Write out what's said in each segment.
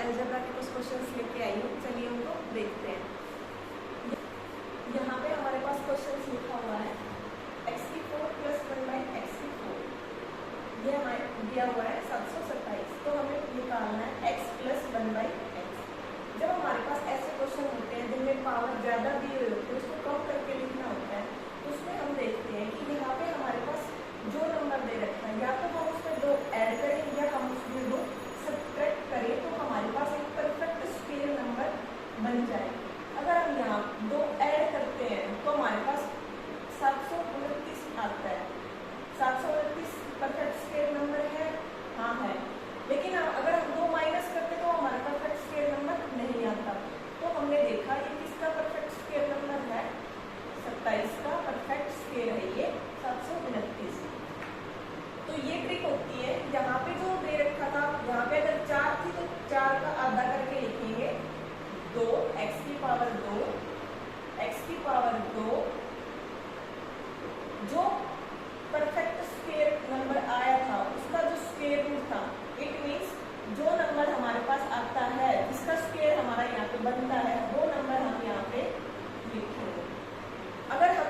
Algebra के कुछ questions लेके आई हूँ, चलिए उनको देखते हैं। यहाँ पे हमारे पास क्वेश्चंस लिखा हुआ है x⁴ + 1/x⁴, ये हमारे दिया हुआ है 727, तो हमें निकालना है x + 1/x। जब हमारे पास ऐसे क्वेश्चन होते हैं जिनमें पावर ज़्यादा दी हुई होती है, उसको कम करके लिखना होता है, तो उसमें हम देखते हैं कि यहाँ पे हमारे पास जो नंबर दे रखा है, या तो हम उसमें 2 ऐड करें या हम उसमें 2 सब्ट्रैक्ट करें, तो हमारे पास एक परफेक्ट स्केल नंबर बन जाए। अगर हम यहाँ 2 ऐड करते हैं तो हमारे पास 729 आता है। 729 परफेक्ट स्केल नंबर है, हाँ है, लेकिन अगर हम 2 माइनस करते तो हमारा परफेक्ट स्केल नंबर नहीं आता। तो हमने देखा ये किसका परफेक्ट स्केल नंबर है, 27 का परफेक्ट स्केल है ये 729। तो ये ट्रिक होती है, यहाँ पे जो दे रखा था, यहाँ पे अगर 4 थी तो 4 का आधा करके लिखेंगे 2, x⁴ 2, x⁴ 2, जो परफेक्ट स्क्वायर नंबर आया था उसका जो स्क्वायर रूट था, इट मीन्स जो नंबर हमारे पास आता है जिसका स्क्वायर हमारा यहाँ पे बनता है, वो नंबर हम यहाँ पे लिखेंगे। अगर हम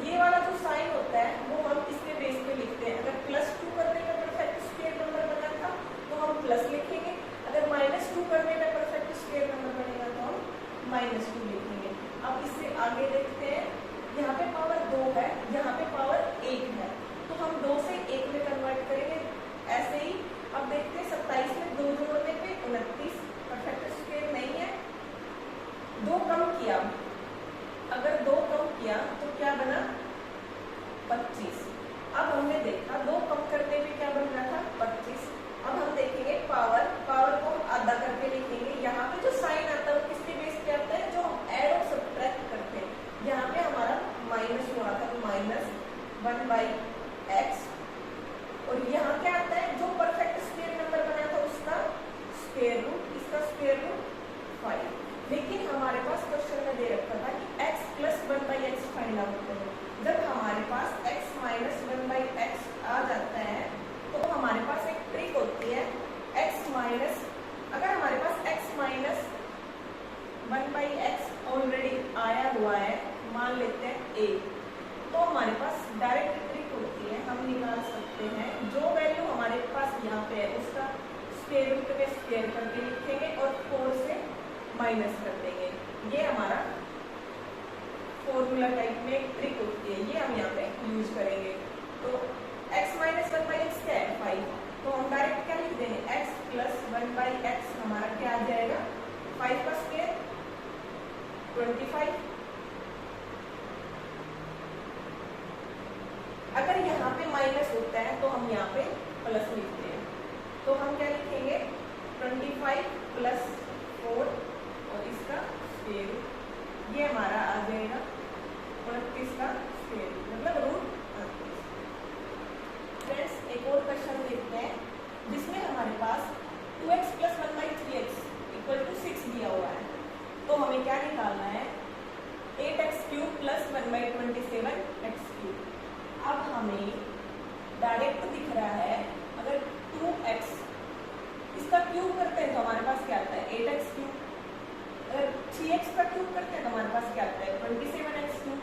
ये वाला जो साइन होता है वो हम इसके बेस पे लिखते हैं। अगर +2 करने का परफेक्ट स्क्वायर नंबर बना था तो हम प्लस लिखेंगे, अगर -2 करने का परफेक्ट स्क्वायर नंबर बनेगा तो हम -2 लिखेंगे। अब इससे आगे देखते हैं, यहाँ पे पावर 2 है, यहाँ पे पावर 1 है, तो हम 2 से 1 में कन्वर्ट करेंगे। ऐसे ही अब देखते हैं 27 में 2 जोड़ने पे 29, परफेक्ट स्क्वायर नहीं है, 2 कम किया, अगर 2 कम किया तो क्या बना 25। अब हमने देखा 2 कम करने पे क्या बन रहा था 25। अब हम देखेंगे पावर को हम आधा करके लिखेंगे। यहाँ पे जो साइन आता है वो किसके बेस पे आता है, जो हम ऐड और सब्ट्रैक्ट करते हैं। यहाँ पे हमारा माइनस हो रहा था तो -1/x, और यहाँ क्या आता है, जो परफेक्ट स्क्वायर नंबर बना था उसका स्क्वायर रूट, इसका स्क्वायर रूट 5। लेकिन हमारे पास क्वेश्चन में दे रखा था कि x + 1/x फाइंड आउट करो। जब हमारे पास x - 1/x आ जाता है तो हमारे पास एक ट्रिक होती है, अगर हमारे पास x - 1/x ऑलरेडी आया हुआ है, मान लेते हैं a, तो हमारे पास डायरेक्ट ट्रिक होती है, हम निकाल सकते हैं जो वैल्यू हमारे पास यहाँ पे है उसका स्क्वायर रूट में स्क्वायर करके लिखेंगे और 4 से माइनस कर देंगे। ये हमारा फॉर्मूला टाइप में एक ट्रिक होती है, ये हम यहाँ पे यूज करेंगे। तो x - 1/x क्या है 5, तो हम डायरेक्ट क्या लिख देंगे, x + 1/x हमारा क्या आ जाएगा 5 का स्क्वायर 25। अगर यहाँ पे माइनस होता है तो हम यहाँ पे प्लस लिखते हैं, तो हम क्या लिखेंगे 25 + 4 और इसका स्क्वायर रूट, ये हमारा आ जाएगा 29 का स्क्वायर रूट, मतलब रूट 29। फ्रेंड्स, एक और क्वेश्चन देखते हैं जिसमें हमारे पास 2x + 1/3x = 6 दिया हुआ है। तो हमें क्या निकालना है, 8x³ + 1/27x³। अब हमें डायरेक्ट दिख रहा है, अगर 2x इसका क्यूब करते हैं तो हमारे पास क्या आता है 8x³, अगर 3x का क्यूब करते हैं तो हमारे पास क्या आता है 27x³।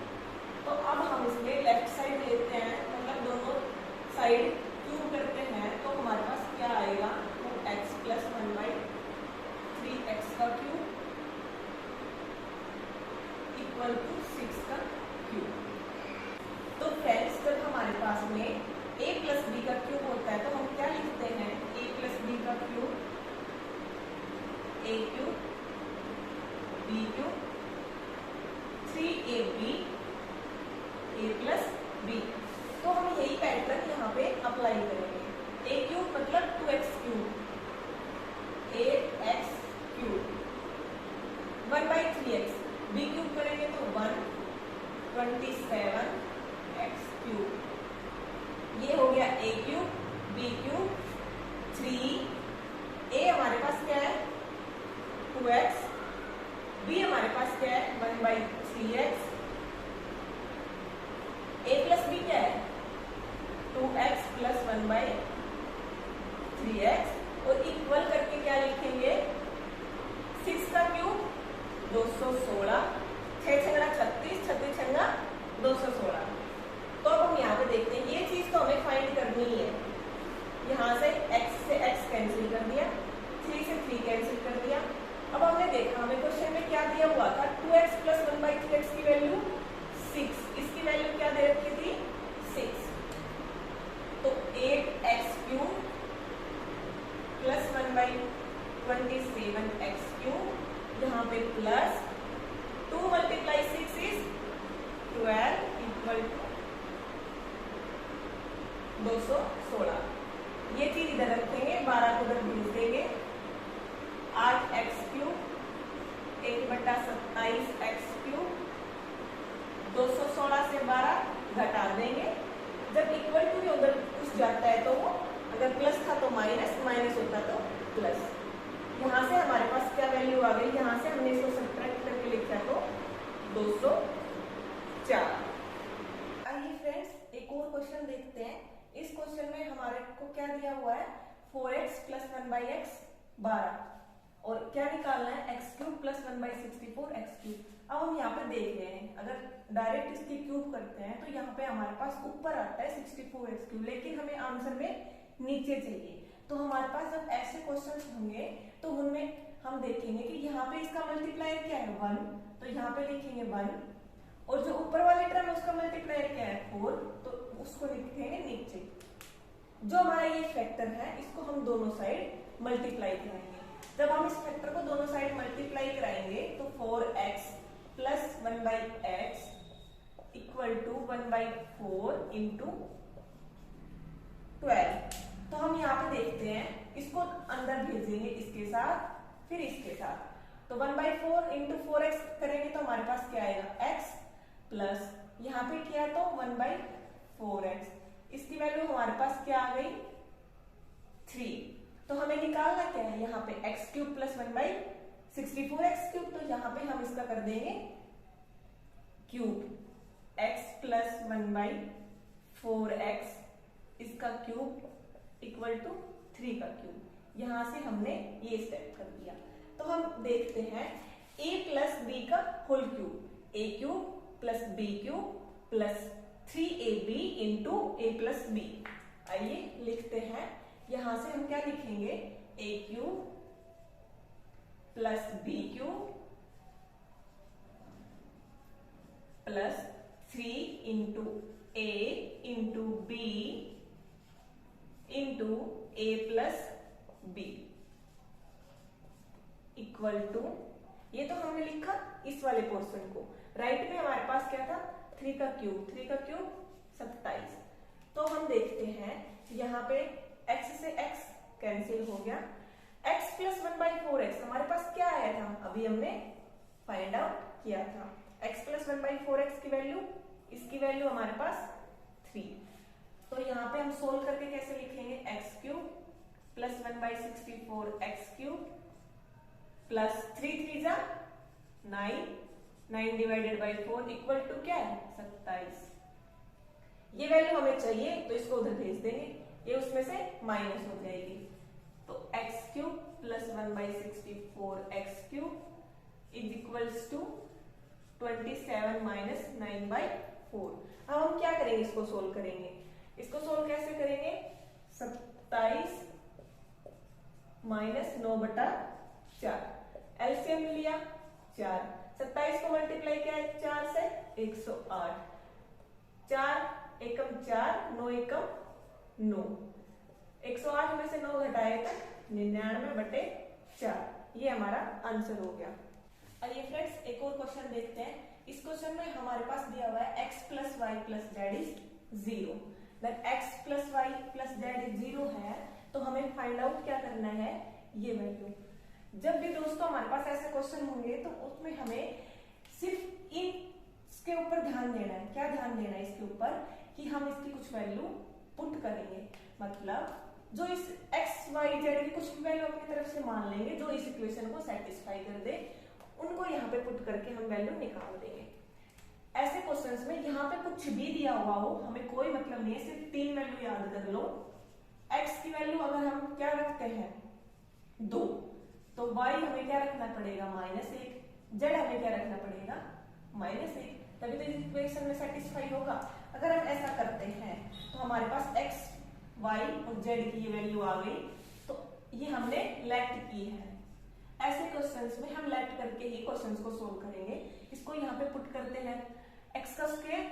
तो अब हम इसमें लेफ्ट साइड लेते हैं, मतलब दोनों साइड क्यूब करते हैं, तो हमारे पास क्या आएगा 2x + 1/3x का क्यूब = 6 का क्यूब। तो फ्रेंड्स, जब हमारे पास में a + b का क्यूब होता है तो हम क्या लिखते हैं, a + b का cube a³ b³ 3ab a + b। तो हम यही पैटर्न यहाँ पे अप्लाई करेंगे। a³ मतलब 2x³ 8x³ 1/3x, b³ करेंगे तो 1 27x³। ये हो गया a³ b³ 3, a हमारे पास क्या है 2x, b हमारे पास क्या है 1/3x, a + b क्या है 2x + 1/3x, और इक्वल करके क्या लिखेंगे, 6 का क्यूब 216, 6 छंगा 36, 36 छंगा 216। तो अब हम यहाँ पे देखते हैं, ये चीज तो हमें फाइंड करनी ही है। यहाँ से x कैंसिल कर दिया, 3 से 3 कैंसिल कर दिया। अब हमने देखा हमें क्वेश्चन में क्या दिया हुआ था, 2x + 1/3x की वैल्यू 6, इसकी वैल्यू क्या दे रखी थी 6। तो 8x³ + 1/27x³, यहाँ पे प्लस 2 × 6 is 12 = 216। ये चीज इधर रखेंगे, 12 को उधर भेज देंगे। 8x³ 1/27x³, 216 से 12 घटा देंगे। जब इक्वल टू के उधर कुछ जाता है तो वो, अगर प्लस था तो माइनस, माइनस होता तो प्लस। यहाँ से हमारे पास क्या वैल्यू आ गई, यहाँ से हमने इसको सब्ट्रैक्ट करके लिखा तो 204। आइए फ्रेंड्स एक और क्वेश्चन देखते हैं। इस क्वेश्चन में हमारे को क्या दिया हुआ है, 4x + 1/x 12, और क्या निकालना है, x³ + 1/64x³। अब हम यहाँ पे देख रहे हैं, अगर डायरेक्ट इसकी क्यूब करते हैं तो यहाँ पे हमारे पास ऊपर आता है 64x³, लेकिन हमें आंसर में नीचे चाहिए। तो हमारे पास जब ऐसे क्वेश्चंस होंगे तो उनमें हम देखेंगे कि यहाँ पे इसका मल्टीप्लायर क्या है 1, तो यहाँ पे लिखेंगे 1, और जो ऊपर वाले टर्म उसका मल्टीप्लायर क्या है 4, तो उसको लिखेंगे नीचे। जो हमारा ये फैक्टर है इसको हम दोनों साइड मल्टीप्लाई कराएंगे। जब हम इस फैक्टर को दोनों साइड मल्टीप्लाई कराएंगे तो 4x + 1/x = 1/4 × 12। तो हम यहाँ पे देखते हैं, इसको अंदर भेजेंगे इसके साथ, फिर इसके साथ। तो 1/4 × 4x करेंगे तो हमारे पास क्या आएगा, x प्लस यहाँ पे किया तो 1/4x, इसकी वैल्यू हमारे पास क्या आ गई 3। तो हमें निकालना क्या है, यहाँ पे x³ + 1/64x³, तो यहाँ पे हम इसका कर देंगे क्यूब, x + 1/4x इसका क्यूब = 3 का क्यूब। यहाँ से हमने ये स्टेप कर दिया। तो हम देखते हैं a + b का whole cube, a³ + b³ + 3ab × a + b। आइए लिखते हैं, यहां से हम क्या लिखेंगे, a³ + b³ + 3 × a × b × a + b = ये तो हमने लिखा इस वाले पोर्शन को। राइट में हमारे पास क्या था 3 का क्यूब, 3 का क्यूब 27। तो हम देखते हैं यहाँ पे x से x कैंसिल हो गया, x + 1/4x हमारे पास क्या आया था, अभी हमने फाइंड आउट किया था। x + 1/4x की वैल्यू, इसकी वैल्यू हमारे पास 3। तो यहाँ पे हम सोल्व करके कैसे लिखेंगे, x³ + 1/64x³ + 3 3 जा 9, 9/4 = क्या है 27। ये वैल्यू हमें चाहिए तो इसको उधर भेज देंगे, ये उसमें से माइनस हो जाएगी। तो x³ + 1/64x³ = 27 - 9/4। अब हम क्या करेंगे, इसको सोल्व करेंगे। इसको सोल्व कैसे करेंगे, 27 - 9/4, एलसीएम लिया 4, 27 को मल्टीप्लाई किया 4 से 108, 4 एकम 4, 9 एकम 9, 108 में से 9 घटाए तो 99/4, ये हमारा आंसर हो गया। आइए फ्रेंड्स एक और क्वेश्चन देखते हैं। इस क्वेश्चन में हमारे पास दिया हुआ है x + y + z 0। जब x + y + z 0 है तो हमें फाइंड आउट क्या करना है, ये वैल्यू। जब भी दोस्तों हमारे पास ऐसे क्वेश्चन होंगे तो उसमें हमें सिर्फ इसके ऊपर ध्यान देना है। क्या ध्यान देना है इसके ऊपर, कि हम इसकी कुछ वैल्यू पुट करेंगे, मतलब जो इस x y z की कुछ वैल्यू अपनी तरफ से मान लेंगे जो इस इक्वेशन को सेटिस्फाई कर दे, उनको यहाँ पे पुट करके हम वैल्यू निकाल देंगे। ऐसे क्वेश्चंस में यहाँ पे कुछ भी दिया हुआ हो हमें कोई मतलब नहीं है, सिर्फ 3 वैल्यू याद कर लो। x की वैल्यू अगर हम क्या रखते हैं 2। तो y हमें क्या रखना पड़ेगा -1, z हमें क्या रखना पड़ेगा -1, तभी तो इस इक्वेशन में सेटिस्फाई होगा। अगर हम ऐसा करते हैं तो हमारे पास x, y और z की ये वैल्यू आ गई, तो ये हमने लेट की है। ऐसे क्वेश्चंस में हम लेट करके ही क्वेश्चंस को सोल्व करेंगे। इसको यहाँ पे पुट करते हैं, x का square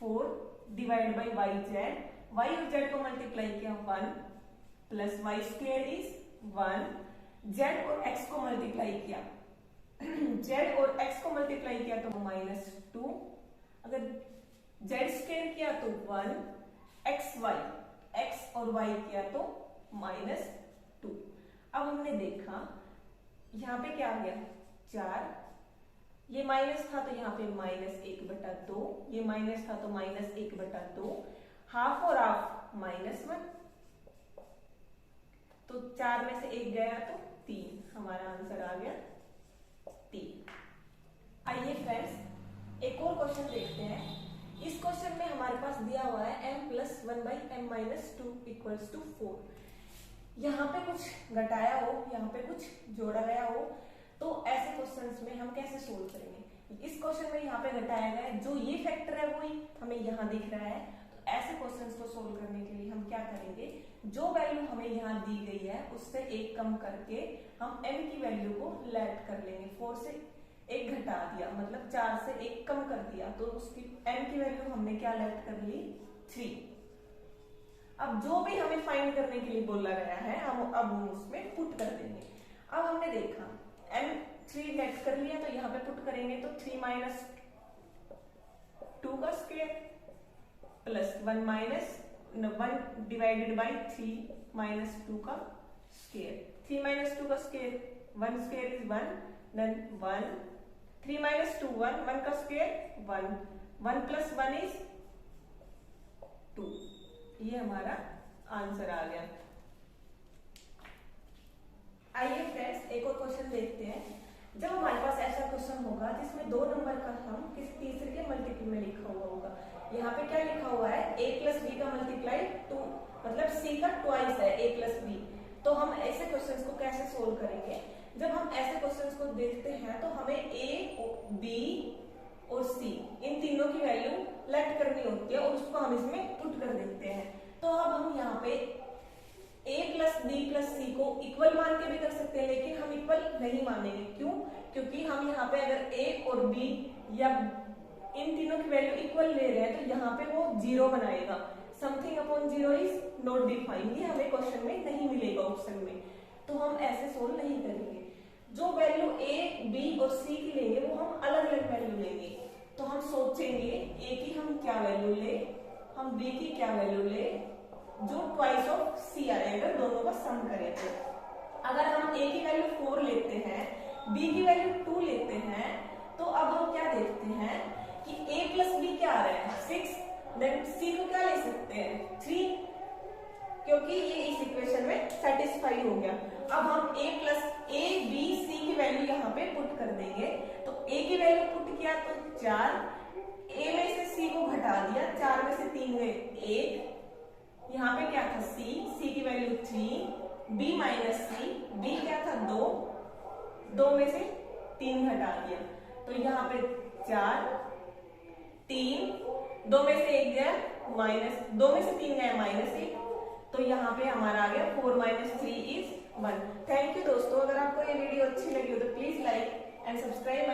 4 divide by y z, y और जेड को मल्टीप्लाई किया 1 plus y square is 1, z और एक्स को मल्टीप्लाई किया जेड और एक्स को मल्टीप्लाई किया तो -2, अगर जेड स्क्वायर किया तो 1, एक्स वाई, एक्स और वाई किया तो -2। अब हमने देखा यहाँ पे क्या आ गया 4, ये माइनस था तो यहाँ पे -1/2, ये माइनस था तो -1/2, हाफ और हाफ -1, तो 4 में से 1 गया तो 3, हमारा आंसर आ गया 3। आइए फ्रेंड्स एक और क्वेश्चन देखते हैं। इस क्वेश्चन में हमारे पास दिया हुआ है m + 1/m - 2 = 4। यहाँ पे कुछ घटाया हो, यहाँ पे कुछ जोड़ा गया हो, तो ऐसे क्वेश्चंस में हम कैसे सोल्व करेंगे। इस क्वेश्चन में यहाँ पे घटाया गया है, जो ये फैक्टर है वही हमें यहाँ दिख रहा है। तो ऐसे क्वेश्चंस को सोल्व करने के लिए हम क्या करेंगे, जो वैल्यू हमें यहाँ दी गई है उससे 1 कम करके हम m की वैल्यू को लेट कर लेंगे। 4 से 1 घटा दिया, मतलब 4 से 1 कम कर दिया, तो उसकी m की वैल्यू हमने क्या लेट कर ली 3। अब जो भी हमें फाइंड करने के लिए बोला गया है हम अब उसमें पुट कर देंगे। अब हमने देखा m3 लेट कर लिया, तो यहाँ पे पुट करेंगे तो 3 - 2 का स्क्वायर प्लस 1 डिवाइडेड बाई 3 - 2 का स्क्वायर, 3 - 2 का स्क्वायर 1 स्क्वायर इज 1, देन 1, 3 - 2 1 का स्क्वायर 1 + 1 इज 2। ये हमारा आंसर आ गया। आइए फ्रेंड्स एक और क्वेश्चन देखते हैं। जब हमारे पास ऐसा क्वेश्चन होगा जिसमें 2 नंबर का हम किसी तीसरे के मल्टीपल में लिखा हुआ होगा, यहाँ पे क्या लिखा हुआ है a + b का मल्टीप्लाई 2, मतलब c का ट्वाइस है a + b। तो हम ऐसे क्वेश्चंस को कैसे सोल्व करेंगे। जब हम ऐसे क्वेश्चंस को देखते हैं तो हमें a, b और c इन तीनों की वैल्यू लेट करनी होती है और उसको हम इसमें पुट कर देते हैं। तो अब हम यहाँ पे a + b + c को इक्वल मान के भी कर सकते हैं, लेकिन हम इक्वल नहीं मानेंगे। क्यों? क्योंकि हम यहाँ पे अगर a और b या इन तीनों की वैल्यू इक्वल ले रहे हैं तो यहाँ पे वो 0 बनाएगा। Something upon 0 is not defined, ये हमें क्वेश्चन में नहीं मिलेगा ऑप्शन में, तो हम ऐसे सोल्व नहीं करेंगे। जो वैल्यू a, b और c की लेंगे वो हम अलग अलग वैल्यू लेंगे। तो हम सोचेंगे a की हम क्या वैल्यू ले, हम b की क्या वैल्यू ले, जो ट्वाइस ऑफ c आएगा, दोनों का सम करें तो। अगर हम a की वैल्यू 4 लेते हैं, b की वैल्यू 2 लेते हैं, तो अब हम क्या देखते हैं कि a + b क्या आ रहा है 6, देन c को क्या ले सकते हैं 3, क्योंकि ये इस इक्वेशन में सेटिस्फाई हो गया। अब हम a b c की वैल्यू यहाँ पे पुट कर देंगे। तो a की वैल्यू पुट किया तो 4, a में से c को घटा दिया, 4 में से 3 गए 1, यहाँ पे क्या था c की वैल्यू 3, b - c, b क्या था 2 में से 3 घटा दिया, तो यहाँ पे 4, 3, 2 में से 1 गया -2 में से 3 गया -1, तो यहाँ पे हमारा आ गया 4 - 3 इज 1। थैंक यू दोस्तों, अगर आपको ये वीडियो अच्छी लगी हो तो प्लीज लाइक एंड सब्सक्राइब